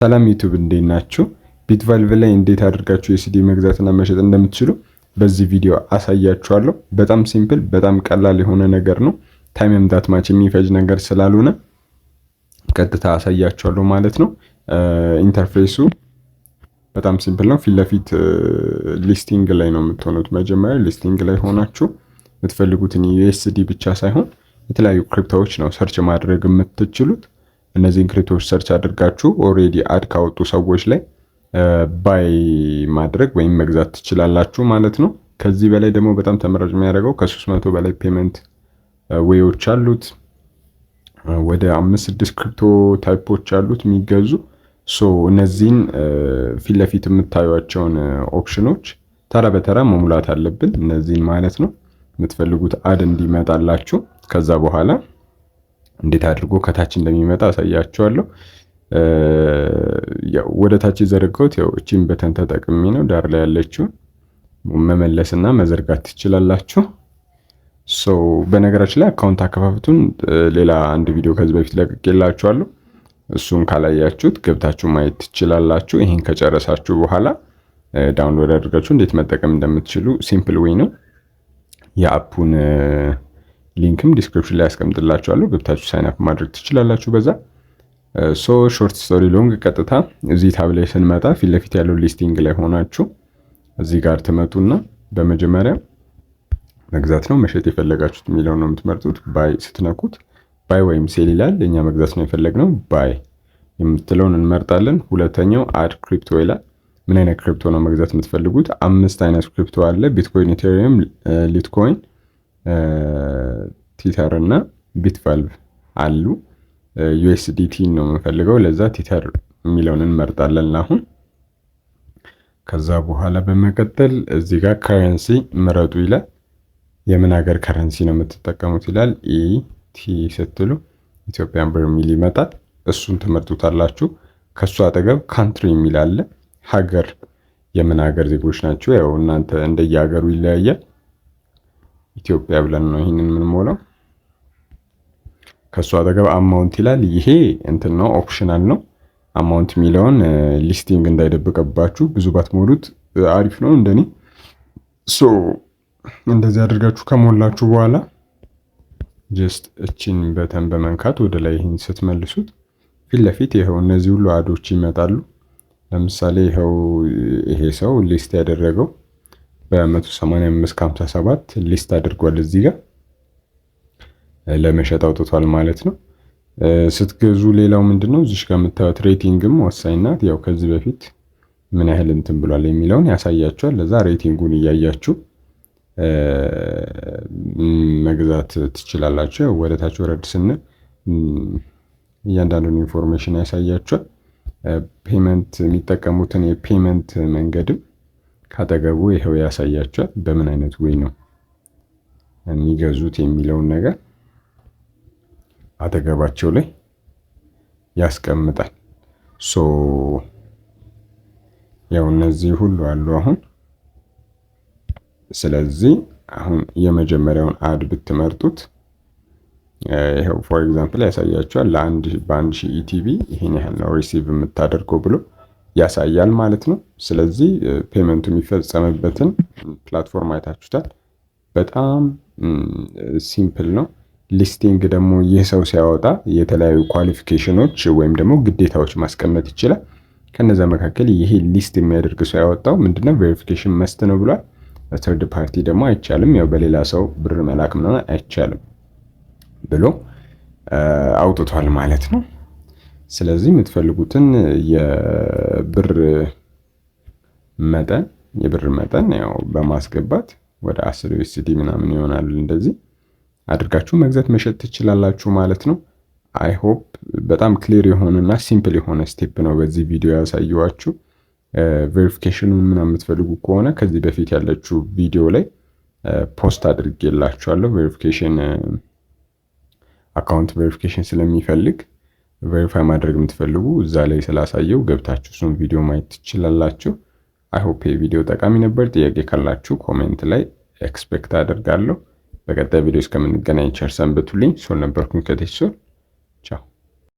ሰላም ዩቲዩብ እንዴት ናችሁ? ቢትቫልቭ ላይ እንዴት አድርጋችሁ ኤስዲ መግዛትና መሸጥ እንደምትችሉ በዚህ ቪዲዮ አሳያችኋለሁ። በጣም ሲምፕል፣ በጣም ቀላል የሆነ ነገር ነው። ታይምም ዳት ማች የሚፈጅ ነገር ስላልሆነ ቀጥታ አሳያችኋለሁ ማለት ነው። ኢንተርፌሱ በጣም ሲምፕል ነው። ፊት ለፊት ሊስቲንግ ላይ ነው የምትሆኑት። መጀመሪያ ሊስቲንግ ላይ ሆናችሁ የምትፈልጉትን ዩኤስዲ ብቻ ሳይሆን የተለያዩ ክሪፕቶዎች ነው ሰርች ማድረግ የምትችሉት። እነዚህን ክሪፕቶዎች ሰርች አድርጋችሁ ኦሬዲ አድ ካወጡ ሰዎች ላይ ባይ ማድረግ ወይም መግዛት ትችላላችሁ ማለት ነው። ከዚህ በላይ ደግሞ በጣም ተመራጭ የሚያደርገው ከ300 በላይ ፔመንት ዌዮች አሉት። ወደ 5-6 ክሪፕቶ ታይፖች አሉት የሚገዙ። እነዚህን ፊት ለፊት የምታዩቸውን ኦፕሽኖች ተራ በተራ መሙላት አለብን፣ እነዚህን ማለት ነው። የምትፈልጉት አድ እንዲመጣላችሁ ከዛ በኋላ እንዴት አድርጎ ከታች እንደሚመጣ አሳያችኋለሁ። ወደ ታች ዘርጋውት እቺን በተን ተጠቅሜ ነው ዳር ላይ ያለችውን መመለስና መዘርጋት ትችላላችሁ። በነገራችን ላይ አካውንት አከፋፈቱን ሌላ አንድ ቪዲዮ ከዚህ በፊት ለቅቄላችኋለሁ። እሱን ካላያችሁት ገብታችሁ ማየት ትችላላችሁ። ይሄን ከጨረሳችሁ በኋላ ዳውንሎድ አድርጋችሁ እንዴት መጠቀም እንደምትችሉ ሲምፕል ዌይ ነው። የአፑን ሊንክም ዲስክሪፕሽን ላይ ያስቀምጥላችኋለሁ። ገብታችሁ ሳይን አፕ ማድረግ ትችላላችሁ በዛ። ሾርት ስቶሪ ሎንግ ቀጥታ እዚህ ታብ ላይ ስንመጣ ፊት ለፊት ያለው ሊስቲንግ ላይ ሆናችሁ እዚህ ጋር ትመጡና በመጀመሪያ መግዛት ነው መሸጥ የፈለጋችሁት የሚለው ነው የምትመርጡት። ባይ ስትነኩት ባይ ወይም ሴል ይላል። እኛ መግዛት ነው የፈለግነው ባይ የምትለውን እንመርጣለን። ሁለተኛው አድ ክሪፕቶ ይላል። ምን አይነት ክሪፕቶ ነው መግዛት የምትፈልጉት? 5 አይነት ክሪፕቶ አለ። ቢትኮይን፣ ኢቴሪየም፣ ሊትኮይን፣ ቲተር እና ቢትቫልቭ አሉ። ዩኤስዲቲ ነው የምንፈልገው፣ ለዛ ቲተር የሚለውን እንመርጣለን አሁን። ከዛ በኋላ በመቀጠል እዚህ ጋር ከረንሲ ምረጡ ይላል። የምን ሀገር ከረንሲ ነው የምትጠቀሙት ይላል። ኢቲ ስትሉ ኢትዮጵያን ብር የሚል ይመጣል። እሱን ትመርጡታላችሁ። ከሱ አጠገብ ካንትሪ የሚል አለ። ሀገር የምን ሀገር ዜጎች ናቸው? ያው እናንተ እንደየሀገሩ ይለያያል። ኢትዮጵያ ብለን ነው ይሄንን የምንሞላው። ከሱ አጠገብ አማውንት ይላል። ይሄ እንትን ነው ኦፕሽናል ነው። አማውንት የሚለውን ሊስቲንግ እንዳይደብቀባችሁ ብዙ ባትሞሉት አሪፍ ነው እንደኔ። እንደዚህ አድርጋችሁ ከሞላችሁ በኋላ ጀስት እቺን በተን በመንካት ወደ ላይ ይሄን ስትመልሱት ፊት ለፊት ይሄው እነዚህ ሁሉ አዶች ይመጣሉ። ለምሳሌ ይሄ ሰው ሊስት ያደረገው በ185.57 ሊስት አድርጓል። እዚህ ጋር ለመሸጥ አውጥቷል ማለት ነው። ስትገዙ ሌላው ምንድነው እዚህ ጋር የምታዩት ሬቲንግም ወሳኝ ናት። ያው ከዚህ በፊት ምን ያህል እንትን ብሏል የሚለውን ያሳያችኋል። ለዛ ሬቲንጉን እያያችሁ መግዛት ትችላላችሁ። ያው ወደታች ወረድ ስንል እያንዳንዱን ኢንፎርሜሽን ያሳያችኋል። ፔመንት የሚጠቀሙትን የፔመንት መንገድም ካጠገቡ ይሄው ያሳያችኋል። በምን አይነት ወይ ነው የሚገዙት የሚለውን ነገር አጠገባቸው ላይ ያስቀምጣል። ያው እነዚህ ሁሉ አሉ አሁን። ስለዚህ አሁን የመጀመሪያውን አድ ብትመርጡት ይሄው ፎር ኤግዛምፕል ያሳያችኋል። በአንድ ሺህ ኢቲቪ ይሄን ያህል ነው ሪሲቭ የምታደርገው ብሎ ያሳያል ማለት ነው። ስለዚህ ፔመንቱ የሚፈጸምበትን ፕላትፎርም አይታችሁታል። በጣም ሲምፕል ነው። ሊስቲንግ ደግሞ ይህ ሰው ሲያወጣ የተለያዩ ኳሊፊኬሽኖች ወይም ደግሞ ግዴታዎች ማስቀመጥ ይችላል። ከነዛ መካከል ይሄ ሊስት የሚያደርግ ሰው ያወጣው ምንድነው ቬሪፊኬሽን መስት ነው ብሏል። በተርድ ፓርቲ ደግሞ አይቻልም፣ ያው በሌላ ሰው ብር መላክ ምናምን አይቻልም ብሎ አውጥቷል ማለት ነው። ስለዚህ የምትፈልጉትን የብር መጠን ያው በማስገባት ወደ 10 ዩኤስዲ ምናምን ይሆናል። እንደዚህ አድርጋችሁ መግዛት መሸጥ ትችላላችሁ ማለት ነው። አይ ሆፕ በጣም ክሊር የሆነና ሲምፕል የሆነ ስቴፕ ነው በዚህ ቪዲዮ ያሳየኋችሁ። ቬሪፊኬሽኑን ምናምን የምትፈልጉ ከሆነ ከዚህ በፊት ያለችው ቪዲዮ ላይ ፖስት አድርጌላችኋለሁ። ቬሪፊኬሽን አካውንት ቬሪፊኬሽን ስለሚፈልግ ቬሪፋይ ማድረግ የምትፈልጉ እዛ ላይ ስላሳየው ገብታችሁ እሱን ቪዲዮ ማየት ትችላላችሁ። አይ ሆፕ ቪዲዮ ጠቃሚ ነበር። ጥያቄ ካላችሁ ኮሜንት ላይ ኤክስፔክት አደርጋለሁ። በቀጣይ ቪዲዮ እስከምንገናኝ ቸር ሰንብቱልኝ። ሶል ነበርኩኝ ከቴሶል ቻው።